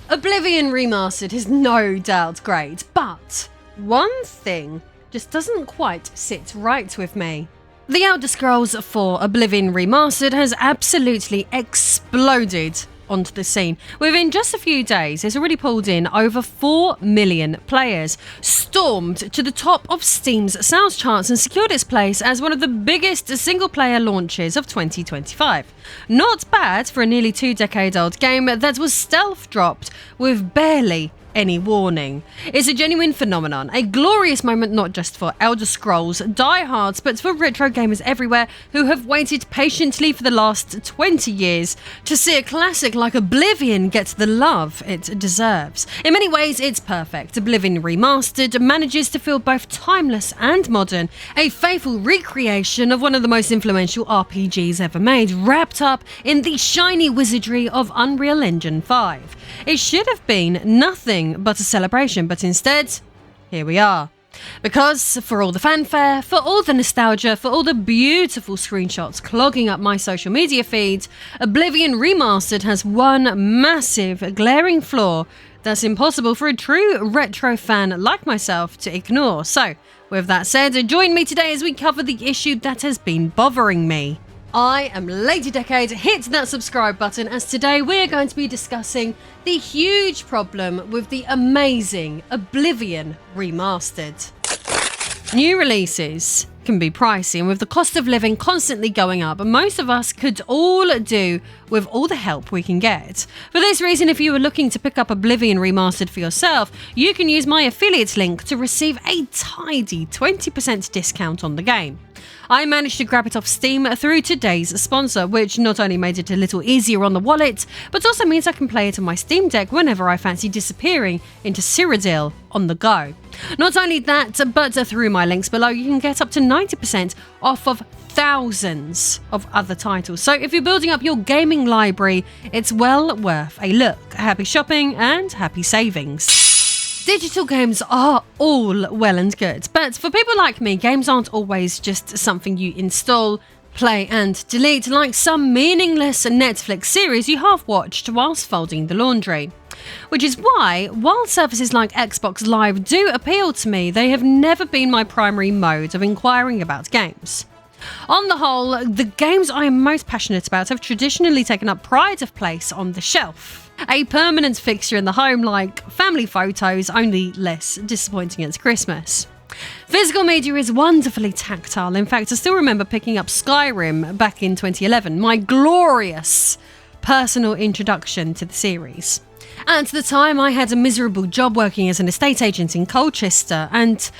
Oblivion Remastered is no doubt great, but one thing just doesn't quite sit right with me. The Elder Scrolls 4 Oblivion Remastered has absolutely exploded onto the scene. Within just a few days, it's already pulled in over 4 million players, stormed to the top of Steam's sales charts and secured its place as one of the biggest single-player launches of 2025. Not bad for a nearly 2-decade-old game that was stealth dropped with barely any warning. It's a genuine phenomenon, a glorious moment not just for Elder Scrolls diehards, but for retro gamers everywhere who have waited patiently for the last 20 years to see a classic like Oblivion get the love it deserves. In many ways, it's perfect. Oblivion Remastered manages to feel both timeless and modern, a faithful recreation of one of the most influential RPGs ever made, wrapped up in the shiny wizardry of Unreal Engine 5. It should have been nothing but a celebration, but instead, here we are. Because for all the fanfare, for all the nostalgia, for all the beautiful screenshots clogging up my social media feed, Oblivion Remastered has one massive, glaring flaw that's impossible for a true retro fan like myself to ignore. So, with that said, join me today as we cover the issue that has been bothering me. I am Lady Decade, hit that subscribe button, as today we're going to be discussing the huge problem with the amazing Oblivion Remastered. New releases can be pricey, and with the cost of living constantly going up, most of us could all do with all the help we can get. For this reason, if you are looking to pick up Oblivion Remastered for yourself, you can use my affiliate link to receive a tidy 20% discount on the game. I managed to grab it off Steam through today's sponsor, which not only made it a little easier on the wallet, but also means I can play it on my Steam Deck whenever I fancy disappearing into Cyrodiil on the go. Not only that, but through my links below, you can get up to 90% off of thousands of other titles. So if you're building up your gaming library, it's well worth a look. Happy shopping and happy savings. Digital games are all well and good, but for people like me, games aren't always just something you install, play and delete like some meaningless Netflix series you half-watched whilst folding the laundry. Which is why, while services like Xbox Live do appeal to me, they have never been my primary mode of inquiring about games. On the whole, the games I am most passionate about have traditionally taken up pride of place on the shelf. A permanent fixture in the home like family photos, only less disappointing at Christmas. Physical media is wonderfully tactile. In fact, I still remember picking up Skyrim back in 2011, my glorious personal introduction to the series. At the time, I had a miserable job working as an estate agent in Colchester, and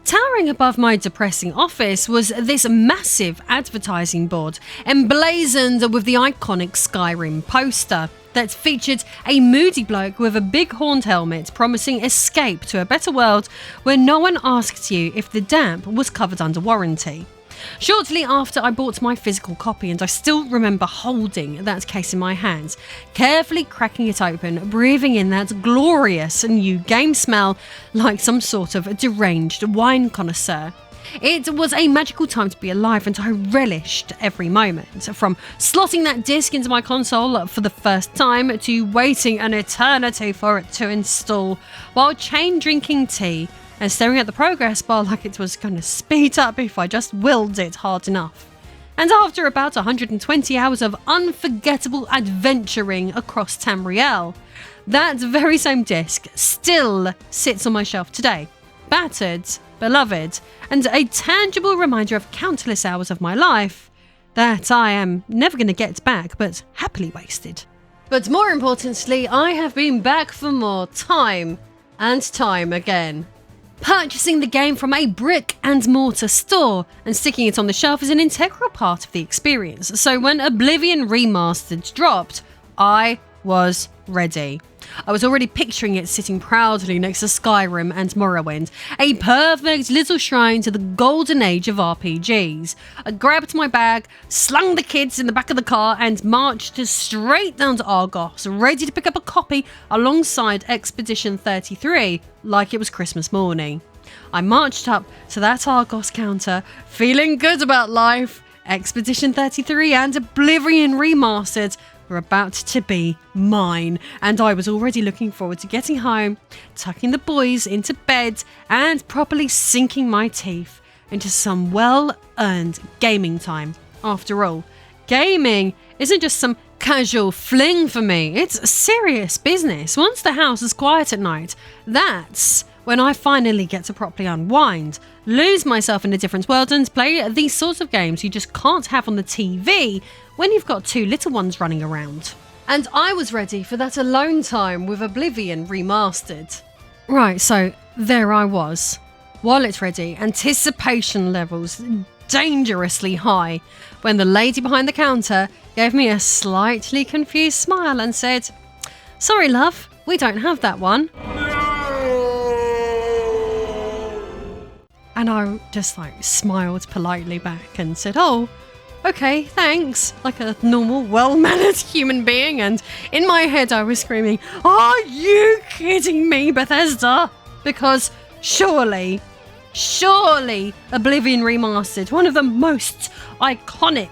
towering above my depressing office was this massive advertising board emblazoned with the iconic Skyrim poster that featured a moody bloke with a big horned helmet promising escape to a better world where no one asked you if the damp was covered under warranty. Shortly after, I bought my physical copy, and I still remember holding that case in my hands, carefully cracking it open, breathing in that glorious new game smell like some sort of deranged wine connoisseur. It was a magical time to be alive, and I relished every moment, from slotting that disc into my console for the first time to waiting an eternity for it to install, while chain drinking tea and staring at the progress bar like it was going to speed up if I just willed it hard enough. And after about 120 hours of unforgettable adventuring across Tamriel, that very same disc still sits on my shelf today, battered, beloved, and a tangible reminder of countless hours of my life that I am never going to get back, but happily wasted. But more importantly, I have been back for more time and time again. Purchasing the game from a brick and mortar store and sticking it on the shelf is an integral part of the experience. So when Oblivion Remastered dropped, I was ready. I was already picturing it sitting proudly next to Skyrim and Morrowind, a perfect little shrine to the golden age of RPGs. I grabbed my bag, slung the kids in the back of the car, and marched straight down to Argos, ready to pick up a copy alongside Expedition 33 like it was Christmas morning. I marched up to that Argos counter, feeling good about life. Expedition 33 and Oblivion Remastered were about to be mine, and I was already looking forward to getting home, tucking the boys into bed, and properly sinking my teeth into some well-earned gaming time. After all, gaming isn't just some casual fling for me, it's serious business. Once the house is quiet at night, that's when I finally get to properly unwind, lose myself in a different world and play these sorts of games you just can't have on the TV when you've got two little ones running around. And I was ready for that alone time with Oblivion Remastered. Right, so there I was. Wallet ready, anticipation levels dangerously high, when the lady behind the counter gave me a slightly confused smile and said, "Sorry love, we don't have that one." And I just smiled politely back and said, "Oh, okay, thanks," like a normal, well-mannered human being. And in my head I was screaming, "Are you kidding me, Bethesda?" Because surely Oblivion Remastered, one of the most iconic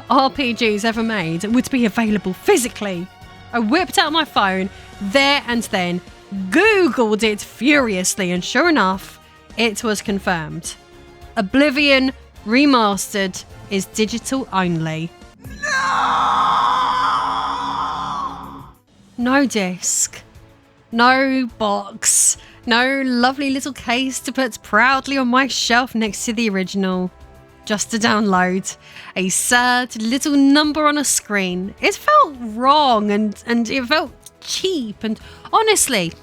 RPGs ever made, would be available physically. I whipped out my phone there and then, Googled it furiously, and sure enough, it was confirmed. Oblivion Remastered is digital only. No disc, no box, no lovely little case to put proudly on my shelf next to the original. Just to download. A sad little number on a screen. It felt wrong and it felt cheap, and honestly,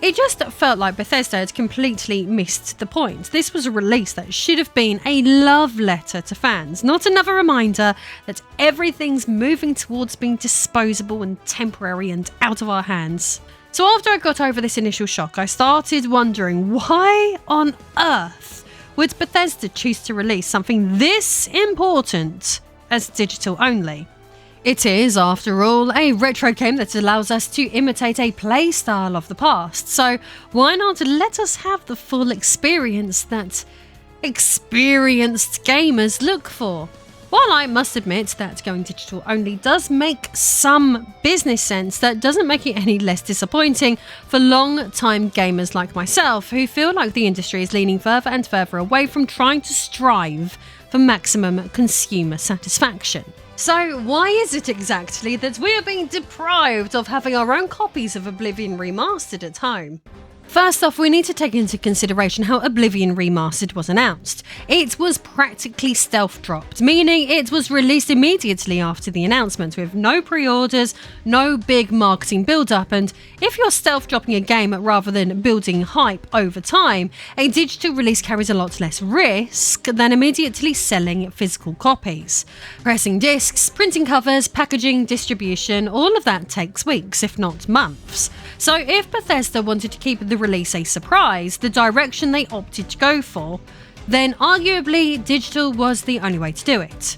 it just felt like Bethesda had completely missed the point. This was a release that should have been a love letter to fans, not another reminder that everything's moving towards being disposable and temporary and out of our hands. So after I got over this initial shock, I started wondering, why on earth would Bethesda choose to release something this important as digital only? It is, after all, a retro game that allows us to imitate a playstyle of the past, so why not let us have the full experience that experienced gamers look for? While I must admit that going digital only does make some business sense, that doesn't make it any less disappointing for long-time gamers like myself, who feel like the industry is leaning further and further away from trying to strive for maximum consumer satisfaction. So why is it exactly that we are being deprived of having our own copies of Oblivion Remastered at home? First off, we need to take into consideration how Oblivion Remastered was announced. It was practically stealth-dropped, meaning it was released immediately after the announcement, with no pre-orders, no big marketing build-up, and if you're stealth-dropping a game rather than building hype over time, a digital release carries a lot less risk than immediately selling physical copies. Pressing discs, printing covers, packaging, distribution, all of that takes weeks, if not months. So if Bethesda wanted to keep the release a surprise, the direction they opted to go for, then arguably digital was the only way to do it.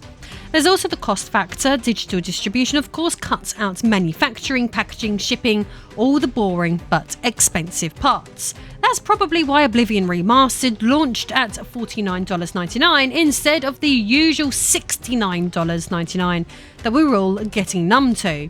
There's also the cost factor. Digital distribution of course cuts out manufacturing, packaging, shipping, all the boring but expensive parts. That's probably why Oblivion Remastered launched at $49.99 instead of the usual $69.99 that we were all getting numb to.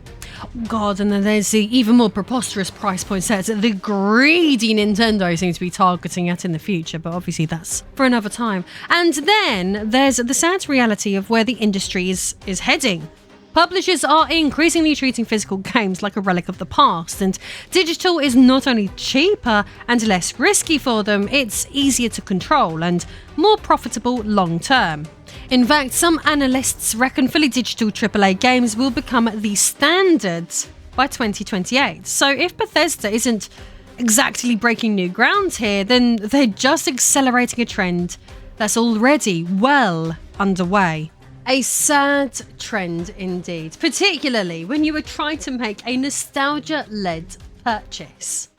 God, and then there's the even more preposterous price points that the greedy Nintendo seems to be targeting at in the future, but obviously that's for another time. And then there's the sad reality of where the industry is heading. Publishers are increasingly treating physical games like a relic of the past, and digital is not only cheaper and less risky for them, it's easier to control and more profitable long term. In fact, some analysts reckon fully digital AAA games will become the standard by 2028. So if Bethesda isn't exactly breaking new ground here, then they're just accelerating a trend that's already well underway. A sad trend indeed, particularly when you were trying to make a nostalgia-led purchase.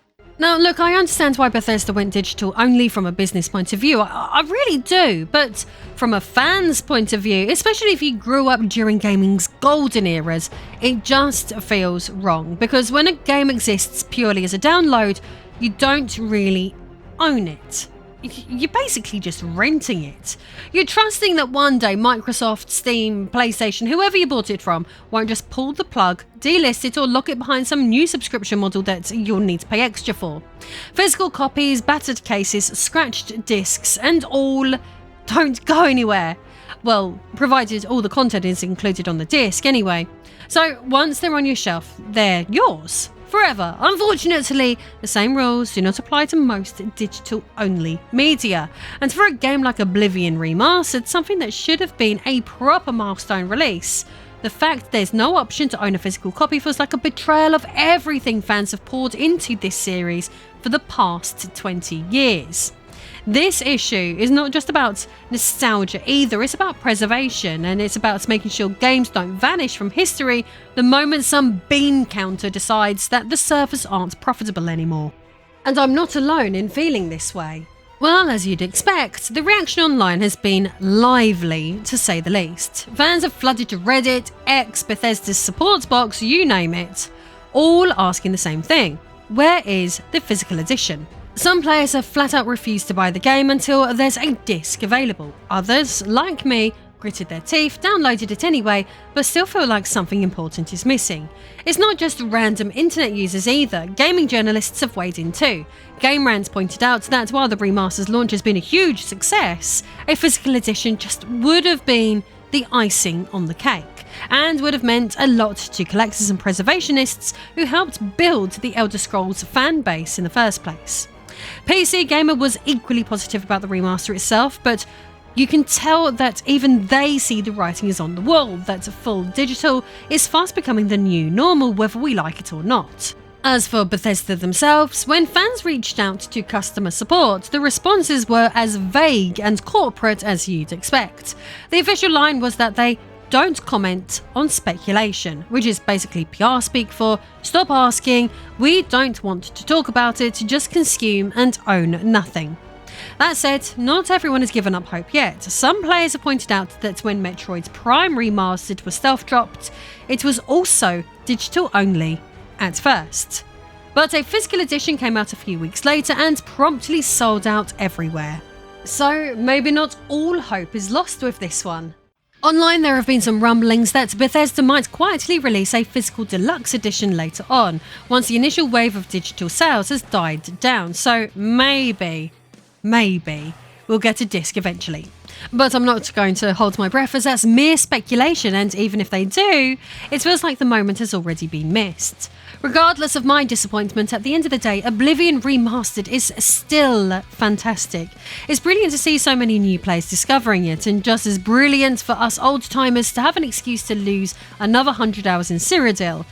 Now look, I understand why Bethesda went digital only from a business point of view, I really do, but from a fan's point of view, especially if you grew up during gaming's golden eras, it just feels wrong, because when a game exists purely as a download, you don't really own it. you're basically just renting it. You're trusting that one day Microsoft, Steam, PlayStation, whoever you bought it from, won't just pull the plug, delist it, or lock it behind some new subscription model that you'll need to pay extra for. Physical copies, battered cases, scratched discs, and all don't go anywhere. Well, provided all the content is included on the disc anyway. So once they're on your shelf, they're yours. Forever. Unfortunately, the same rules do not apply to most digital-only media. And for a game like Oblivion Remastered, something that should have been a proper milestone release, the fact there's no option to own a physical copy feels like a betrayal of everything fans have poured into this series for the past 20 years. This issue is not just about nostalgia either, it's about preservation, and it's about making sure games don't vanish from history the moment some bean counter decides that the servers aren't profitable anymore. And I'm not alone in feeling this way. Well, as you'd expect, the reaction online has been lively, to say the least. Fans have flooded to Reddit, X, Bethesda's support box, you name it, all asking the same thing. Where is the physical edition? Some players have flat out refused to buy the game until there's a disc available. Others, like me, gritted their teeth, downloaded it anyway, but still feel like something important is missing. It's not just random internet users either, gaming journalists have weighed in too. Game Rants pointed out that while the remaster's launch has been a huge success, a physical edition just would have been the icing on the cake, and would have meant a lot to collectors and preservationists who helped build the Elder Scrolls fan base in the first place. PC Gamer was equally positive about the remaster itself, but you can tell that even they see the writing is on the wall, that full digital is fast becoming the new normal whether we like it or not. As for Bethesda themselves, when fans reached out to customer support, the responses were as vague and corporate as you'd expect. The official line was that they don't comment on speculation, which is basically PR speak for stop asking, we don't want to talk about it, just consume and own nothing. That said, not everyone has given up hope yet. Some players have pointed out that when Metroid Prime Remastered was stealth-dropped, it was also digital only at first. But a physical edition came out a few weeks later and promptly sold out everywhere. So maybe not all hope is lost with this one. Online there have been some rumblings that Bethesda might quietly release a physical deluxe edition later on, once the initial wave of digital sales has died down, so maybe we'll get a disc eventually. But I'm not going to hold my breath as that's mere speculation, and even if they do, it feels like the moment has already been missed. Regardless of my disappointment, at the end of the day, Oblivion Remastered is still fantastic. It's brilliant to see so many new players discovering it, and just as brilliant for us old-timers to have an excuse to lose another 100 hours in Cyrodiil.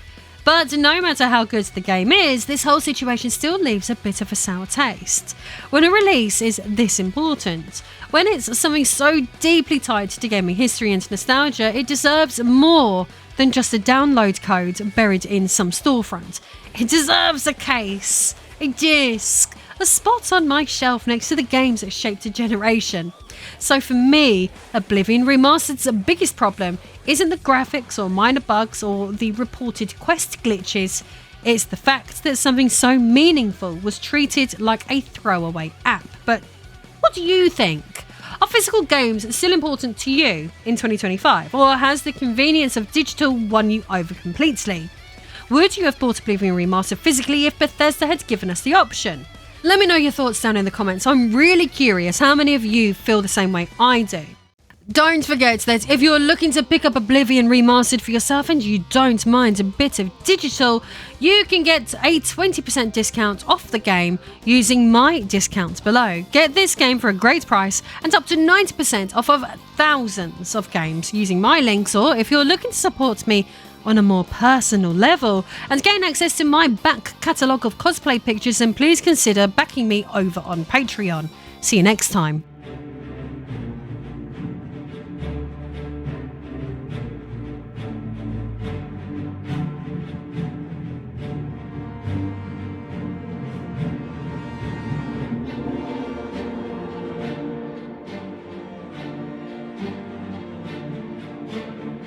But no matter how good the game is, this whole situation still leaves a bit of a sour taste. When a release is this important, when it's something so deeply tied to gaming history and nostalgia, it deserves more than just a download code buried in some storefront. It deserves a case, a disc, a spot on my shelf next to the games that shaped a generation. So for me, Oblivion Remastered's biggest problem isn't the graphics or minor bugs or the reported quest glitches, it's the fact that something so meaningful was treated like a throwaway app. But what do you think? Are physical games still important to you in 2025, or has the convenience of digital won you over completely? Would you have bought Oblivion Remastered physically if Bethesda had given us the option? Let me know your thoughts down in the comments. I'm really curious how many of you feel the same way I do. Don't forget that if you're looking to pick up Oblivion Remastered for yourself and you don't mind a bit of digital, you can get a 20% discount off the game using my discount below. Get this game for a great price and up to 90% off of thousands of games using my links, or if you're looking to support me on a more personal level and gain access to my back catalogue of cosplay pictures, then please consider backing me over on Patreon. See you next time.